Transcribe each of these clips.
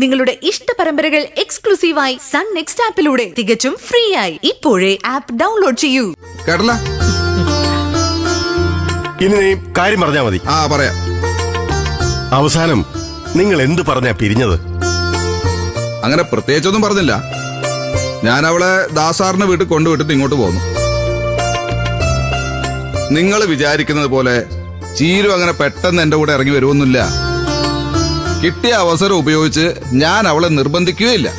നിങ്ങളുടെ ഇഷ്ട പരമ്പരകൾ എക്സ്ക്ലൂസീവായി സൺ നെക്സ്റ്റ് ആപ്പിലൂടെ തികച്ചും ഫ്രീ ആയി ഇപ്പോഴേ ആപ്പ് ഡൗൺലോഡ് ചെയ്യൂ. കേട്ടല്ല, ഇനി നീ കാര്യം പറഞ്ഞാ മതി. പറയാം. അവസാനം നിങ്ങൾ എന്ത് പറഞ്ഞാ പിരിഞ്ഞത്? അങ്ങനെ പ്രത്യേകിച്ചൊന്നും പറഞ്ഞില്ല. ഞാൻ അവളെ ദാസാറിന്റെ വീട്ടിൽ കൊണ്ടുവിട്ടിട്ട് ഇങ്ങോട്ട് പോന്നു. നിങ്ങൾ വിചാരിക്കുന്നത് പോലെ ചീരു അങ്ങനെ പെട്ടെന്ന് എന്റെ കൂടെ ഇറങ്ങി വരുമൊന്നുമില്ല. കിട്ടിയ അവസരം ഉപയോഗിച്ച് ഞാൻ അവളെ നിർബന്ധിക്കുകയില്ല.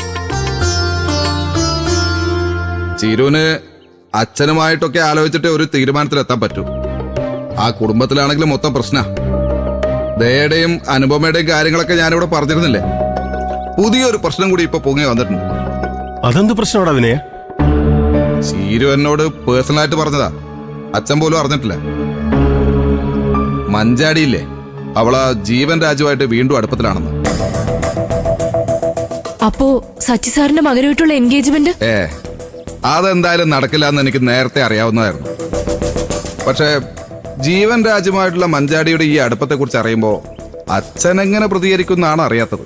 ചീരുവിന് അച്ഛനുമായിട്ടൊക്കെ ആലോചിച്ചിട്ട് ഒരു തീരുമാനത്തിലെത്താൻ പറ്റൂ. ആ കുടുംബത്തിലാണെങ്കിലും മൊത്തം പ്രശ്ന. ദയയുടെയും അനുപമയുടെയും കാര്യങ്ങളൊക്കെ ഞാനിവിടെ പറഞ്ഞിരുന്നില്ലേ. പുതിയൊരു പ്രശ്നം കൂടി ഇപ്പൊ പൊങ്ങി വന്നിട്ടുണ്ട്. അതെന്ത് പ്രശ്നമാണ് അതിനെ? ചീരു എന്നോട് പേഴ്സണലായിട്ട് പറഞ്ഞതാ. അച്ഛൻ പോലും അറിഞ്ഞിട്ടില്ല. മഞ്ചാടിയില്ലേ, അവളാ ജീവൻ രാജുവായിട്ട് വീണ്ടും അടുപ്പത്തിലാണെന്ന്. അപ്പോ സച്ചി സാറിന്റെ മകനുമായിട്ടുള്ള എൻഗേജ്മെന്റ് അതെന്തായാലും നടക്കില്ല എന്ന് എനിക്ക് നേരത്തെ അറിയാവുന്നതായിരുന്നു. പക്ഷെ ജീവൻ രാജുമായിട്ടുള്ള മഞ്ചാടിയുടെ ഈ അടുപ്പത്തെ കുറിച്ച് അറിയുമ്പോ അച്ഛൻ എങ്ങനെ പ്രതികരിക്കുന്നാണ് അറിയാത്തത്.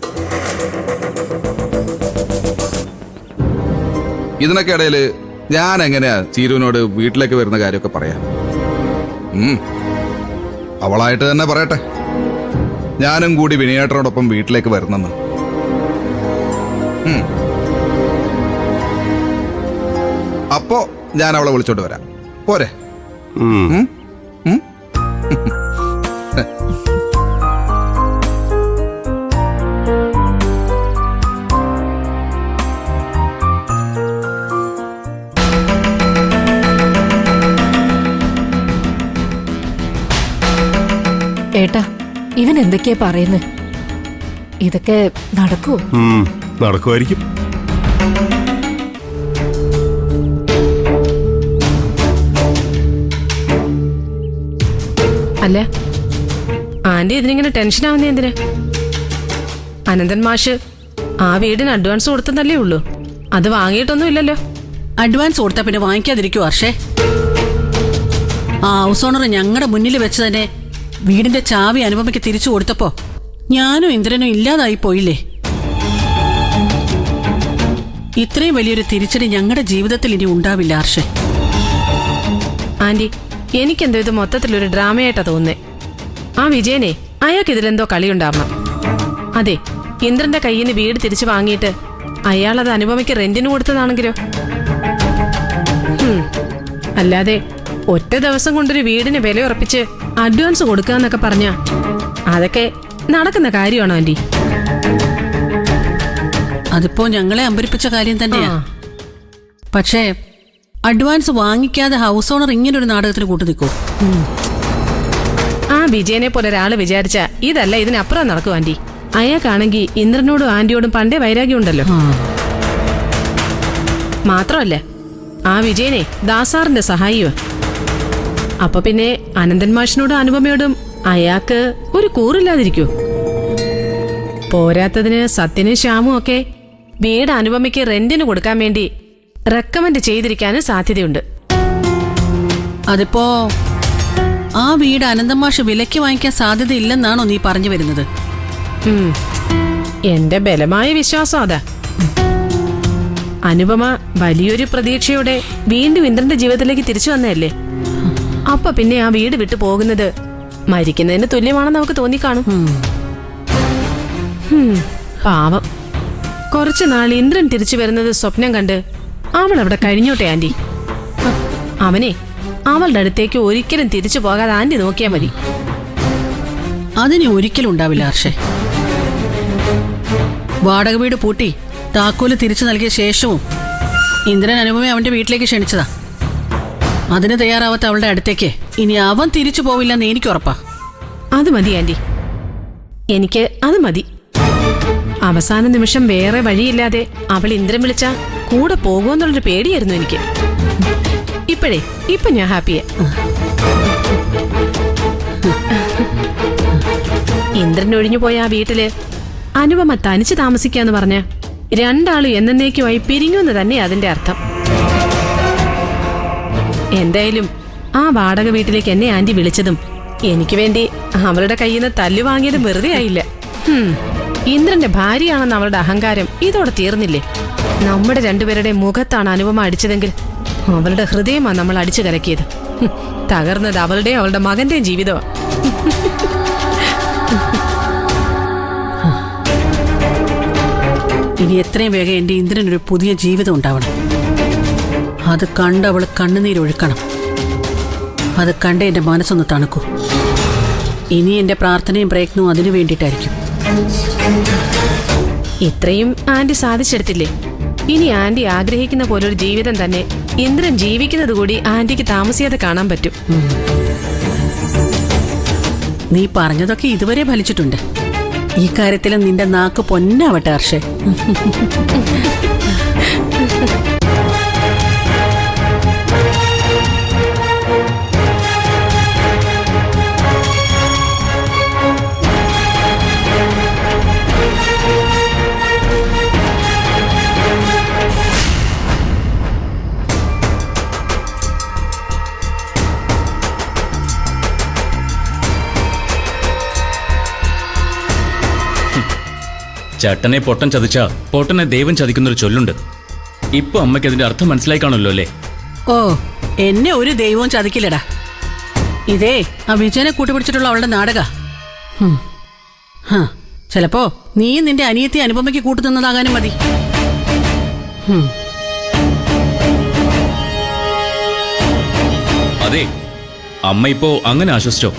ഇതിനൊക്കെ ഇടയില് ഞാൻ എങ്ങനെയാ ചീരുവിനോട് വീട്ടിലേക്ക് വരുന്ന കാര്യമൊക്കെ പറയാം? അവളായിട്ട് തന്നെ പറയട്ടെ, ഞാനും കൂടി വിനയേട്ടനോടൊപ്പം വീട്ടിലേക്ക് വരുന്നെന്ന്. അപ്പോ ഞാൻ അവളെ വിളിച്ചോണ്ട് വരാം. പോരെ? ഏട്ടാ, ഇവൻ എന്തൊക്കെയാ പറയുന്നത്? ഇതൊക്കെ നടക്കുവോ? നടക്കുമായിരിക്കും. അല്ല ആന്റി ഇതിനിങ്ങനെ ടെൻഷൻ ആവുന്നേ എന്തിനാ? അനന്തൻ മാഷ് ആ വീടിന് അഡ്വാൻസ് കൊടുത്തതല്ലേ ഉള്ളൂ, അത് വാങ്ങിയിട്ടൊന്നും ഇല്ലല്ലോ. അഡ്വാൻസ് കൊടുത്താ പിന്നെ വാങ്ങിക്കാതിരിക്കൂ ഹർഷേ? ആ ഹൗസ് ഓണർ ഞങ്ങളുടെ മുന്നിൽ വെച്ച് തന്നെ വീടിന്റെ ചാവി അനുപമയ്ക്ക് തിരിച്ചു കൊടുത്തപ്പോ ഞാനും ഇന്ദ്രനും ഇല്ലാതായി പോയില്ലേ? ഇത്രയും വലിയൊരു തിരിച്ചടി ഞങ്ങളുടെ ജീവിതത്തിൽ ഇനി ഉണ്ടാവില്ല ഹർഷേ. ആന്റി, എനിക്കെന്തോ ഇത് മൊത്തത്തിലൊരു ഡ്രാമയായിട്ടാ തോന്നുന്നേ. ആ വിജയനെ അയാൾക്ക് ഇതിലെന്തോ കളിയുണ്ടാവണം. അതെ, ഇന്ദ്രന്റെ കയ്യിൽ നിന്ന് വീട് തിരിച്ചു വാങ്ങിയിട്ട് അയാൾ അത് അനുപമയ്ക്ക് റെന്റിന് കൊടുത്തതാണെങ്കിലോ? അല്ലാതെ ഒറ്റ ദിവസം കൊണ്ടൊരു വീടിന് വില ഉറപ്പിച്ച് അഡ്വാൻസ് കൊടുക്കാന്നൊക്കെ പറഞ്ഞ അതൊക്കെ നടക്കുന്ന കാര്യമാണോ ആന്റി? അതിപ്പോ ഞങ്ങളെ അമ്പരിപ്പിച്ച കാര്യം തന്നെയാ. പക്ഷേ അഡ്വാൻസ് വാങ്ങിക്കാതെ ഹൗസ് ഓണർ ഇങ്ങനൊരു നാടകത്തിന് കൂട്ടു നിൽക്കൂ? ആ വിജയനെ പോലെ ഒരാള് വിചാരിച്ച ഇതല്ല ഇതിനപ്പുറം നടക്കും ആന്റി. അയാൾക്കാണെങ്കിൽ ഇന്ദ്രനോടും ആന്റിയോടും പണ്ടേ വൈരാഗ്യം ഉണ്ടല്ലോ. മാത്രമല്ല ആ വിജയനെ ദാസാറിന്റെ സഹായിയോ. അപ്പൊ പിന്നെ അനന്തൻ മാഷിനോടും അനുപമയോടും അയാൾക്ക് ഒരു കൂറില്ലാതിരിക്കൂ? പോരാത്തതിന് സത്യനും ശ്യാമും ഒക്കെ വീട് അനുപമയ്ക്ക് റെന്റിന് കൊടുക്കാൻ വേണ്ടി റെക്കമെൻഡ് ചെയ്തിരിക്കാനും സാധ്യതയുണ്ട്. അതിപ്പോ ആ വീട് അനന്തമാഷ് വിലയ്ക്ക് വാങ്ങിക്കാൻ സാധ്യതയില്ലെന്നാണോ നീ പറഞ്ഞു വരുന്നത്? എന്റെ ബലമായ വിശ്വാസം അതാ. അനുപമ വലിയൊരു പ്രതീക്ഷയോടെ വീണ്ടും ഇന്ദ്രന്റെ ജീവിതത്തിലേക്ക് തിരിച്ചു വന്നതല്ലേ. അപ്പൊ പിന്നെ ആ വീട് വിട്ടു പോകുന്നത് മരിക്കുന്നതിന് തുല്യമാണെന്ന് നമുക്ക് തോന്നിക്കാണും. പാവം, കുറച്ചു നാൾ ഇന്ദ്രൻ തിരിച്ചു വരുന്നത് സ്വപ്നം കണ്ട് അവൾ അവിടെ കഴിഞ്ഞോട്ടെ ആന്റി. അവനെ അവളുടെ അടുത്തേക്ക് ഒരിക്കലും തിരിച്ചു പോകാതെ ആന്റി നോക്കിയാൽ മതി. അതിന് ഒരിക്കലും ഉണ്ടാവില്ല ഹർഷേ. വാടക വീട് പൂട്ടി താക്കോല് തിരിച്ചു നൽകിയ ശേഷവും ഇന്ദ്രൻ അനുപമയെ അവന്റെ വീട്ടിലേക്ക് ക്ഷണിച്ചതാ. അതിന് തയ്യാറാവാത്ത അവളുടെ അടുത്തേക്ക് ഇനി അവൻ തിരിച്ചു പോവില്ലെന്ന് എനിക്ക് ഉറപ്പാ. അത് മതി ആന്റി, എനിക്ക് അത് മതി. അവസാന നിമിഷം വേറെ വഴിയില്ലാതെ അവൾ ഇന്ദ്രൻ വിളിച്ച കൂടെ പോകുമെന്നുള്ളൊരു പേടിയായിരുന്നു എനിക്ക്. ഇപ്പൊ ഞാൻ ഹാപ്പിയാ. ഇന്ദ്രൻ ഒഴിഞ്ഞു പോയ ആ വീട്ടില് അനുപമ തനിച്ച് താമസിക്കാന്ന് പറഞ്ഞ രണ്ടാളും എന്നേക്കുമായി പിരിഞ്ഞുവെന്ന് തന്നെ അതിന്റെ അർത്ഥം. എന്തായാലും ആ വാടക വീട്ടിലേക്ക് എന്നെ ആന്റി വിളിച്ചതും എനിക്ക് വേണ്ടി അവളുടെ കയ്യിൽ നിന്ന് തല്ലു വാങ്ങിയതും വെറുതെ ആയില്ല. ഇന്ദ്രന്റെ ഭാര്യയാണെന്ന് അവളുടെ അഹങ്കാരം ഇതോടെ തീർന്നില്ലേ? നമ്മുടെ രണ്ടുപേരുടെ മുഖത്താണ് അനുപമ അടിച്ചതെങ്കിൽ അവളുടെ ഹൃദയമാണ് നമ്മൾ അടിച്ചു കലക്കിയത്. തകർന്നത് അവളുടെയും അവളുടെ മകന്റെയും ജീവിതമാണ്. ഇനി എത്രയും വേഗം എന്റെ ഇന്ദ്രനൊരു പുതിയ ജീവിതം ഉണ്ടാവണം. അത് കണ്ട് അവള് കണ്ണുനീരൊഴുക്കണം. അത് കണ്ട് എന്റെ മനസ്സൊന്ന് തണുക്കൂ. ഇനി എന്റെ പ്രാർത്ഥനയും പ്രയത്നവും അതിനു വേണ്ടിയിട്ടായിരിക്കും. ഇത്രയും ആന്റി സാധിച്ചെടുത്തില്ലേ? ഇനി ആന്റി ആഗ്രഹിക്കുന്ന പോലൊരു ജീവിതം തന്നെ ഇന്ദ്രൻ ജീവിക്കുന്നത് കൂടി ആന്റിക്ക് താമസിയാതെ കാണാൻ പറ്റും. നീ പറഞ്ഞതൊക്കെ ഇതുവരെ ഫലിച്ചിട്ടുണ്ട്. ഈ കാര്യത്തിലും നിന്റെ നാക്ക് പൊന്നാവട്ടെ ഹർഷേ. ചട്ടനെ പൊട്ടൻ ചതിച്ചാ പൊട്ടനെ ദൈവം ചതിക്കുന്നൊരു ചൊല്ലുണ്ട്. ഇപ്പൊ അമ്മയ്ക്ക് അതിന്റെ അർത്ഥം മനസ്സിലായി കാണുമല്ലോ അല്ലേ? ഓ, എന്നെ ഒരു ദൈവവും ചതിക്കില്ലടാ. ഇതേ ആ വിജയനെ കൂട്ടുപിടിച്ചിട്ടുള്ള അവളുടെ നാടക. ചിലപ്പോ നീയും നിന്റെ അനിയത്തി അനുപമയ്ക്ക് കൂട്ടുനിന്നതാകാനും മതി. അതെ, അമ്മ ഇപ്പോ അങ്ങനെ ആശ്വസിച്ചോ?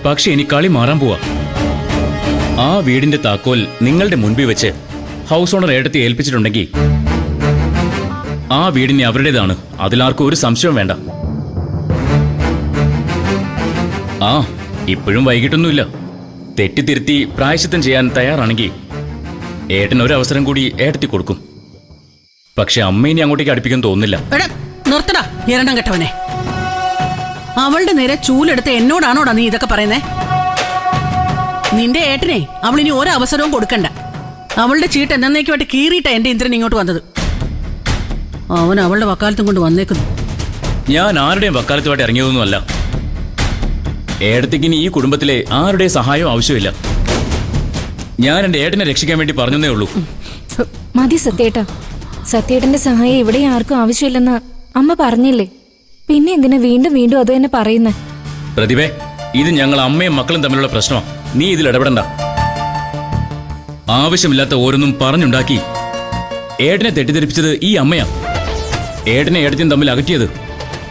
പക്ഷെ ഇനി കളി മാറാൻ പോവാ. ആ വീടിന്റെ താക്കോൽ നിങ്ങളുടെ മുൻപിൽ വെച്ച് ഹൗസ് ഓണർ ഏട്ടത്തി ഏൽപ്പിച്ചിട്ടുണ്ടെങ്കിൽ ആ വീടിനെ അവരുടേതാണ്. അതിലാർക്കും ഒരു സംശയവും വേണ്ട. ആ, ഇപ്പോഴും വൈകിട്ടൊന്നുമില്ല. തെറ്റിത്തിരുത്തി പ്രായശ്ചിത്തം ചെയ്യാൻ തയ്യാറാണെങ്കിൽ ഏട്ടൻ ഒരു അവസരം കൂടി ഏട്ടത്തി കൊടുക്കും. പക്ഷെ അമ്മ ഇനി അങ്ങോട്ടേക്ക് അടുപ്പിക്കാൻ തോന്നുന്നില്ല. നിർത്തടാ ഇരണ്ടം കെട്ടവനെ. അവളുടെ നേരെ ചൂലെടുത്ത് എന്നോടാണോടാ നീ ഇതൊക്കെ പറയുന്നേ? നിന്റെ ഏട്ടനെ അവൾ ഇനി ഒരവസരവും കൊടുക്കണ്ട. അവളുടെ ചീട്ട് എന്നേക്കുമായിട്ട് കീറിയിട്ടാ എന്റെ ഇന്ദ്രൻ ഇങ്ങോട്ട് വന്നത്. അവൻ അവളുടെ വക്കാലത്തും കൊണ്ട് വന്നേക്കുന്നു. ഞാൻ ആരുടെയും വക്കാലത്തുമായിട്ട് ഇറങ്ങിയതൊന്നുമല്ല. ഏടത്തേക്കിനി ഈ കുടുംബത്തിലെ ആരുടെയും സഹായവും ആവശ്യമില്ല. ഞാൻ എന്റെ ഏട്ടനെ രക്ഷിക്കാൻ വേണ്ടി പറഞ്ഞതേ ഉള്ളൂ. മതി സത്യേട്ടാ. സത്യേട്ടന്റെ സഹായം ഇവിടെ ആർക്കും ആവശ്യമില്ലെന്ന് അമ്മ പറഞ്ഞില്ലേ? പിന്നെ എന്തിനാ വീണ്ടും വീണ്ടും അത് തന്നെ പറയുന്നേ? പ്രതിഭേ, ഇത് ഞങ്ങൾ അമ്മയും മക്കളും തമ്മിലുള്ള പ്രശ്നമാണ്. നീ ഇതിൽ ഇടപെടണ്ട. ആവശ്യമില്ലാത്ത ഓരോന്നും പറഞ്ഞുണ്ടാക്കി ഏട്ടനെ തെറ്റിദ്ധരിപ്പിച്ചത് ഈ അമ്മയാ. ഏട്ടനെ ഏട്ടനും തമ്മിൽ അകറ്റിയത്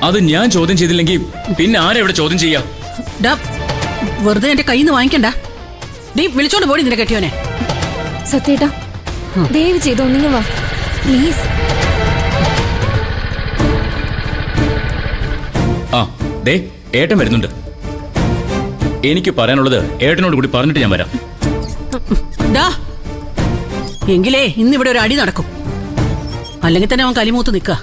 അത് ഞാൻ ചോദ്യം ചെയ്തില്ലെങ്കിൽ പിന്നെ ആരാ ഇവിടെ ചോദ്യം ചെയ്യാ? വെറുതെ എന്റെ കയ്യിൽ നിന്ന് വാങ്ങിക്കണ്ട. നീ വിളിച്ചോണ്ട് പോടി നിന്റെ കെട്ടിയോനെ. സത്യേട്ടാ, ദയവ് ചെയ്തോ നിങ്ങൾ വാ പ്ലീസ്. ആ ദേ, ഏട്ടൻ വരുന്നുണ്ട്. എനിക്ക് പറയാനുള്ളത് ഏട്ടനോട് കൂടി പറഞ്ഞിട്ട് ഞാൻ വരാം. എങ്കിലേ ഇന്നിവിടെ ഒരു അടി നടക്കും. അല്ലെങ്കിൽ തന്നെ അവൻ കലിമൂത്ത് നിൽക്കുക.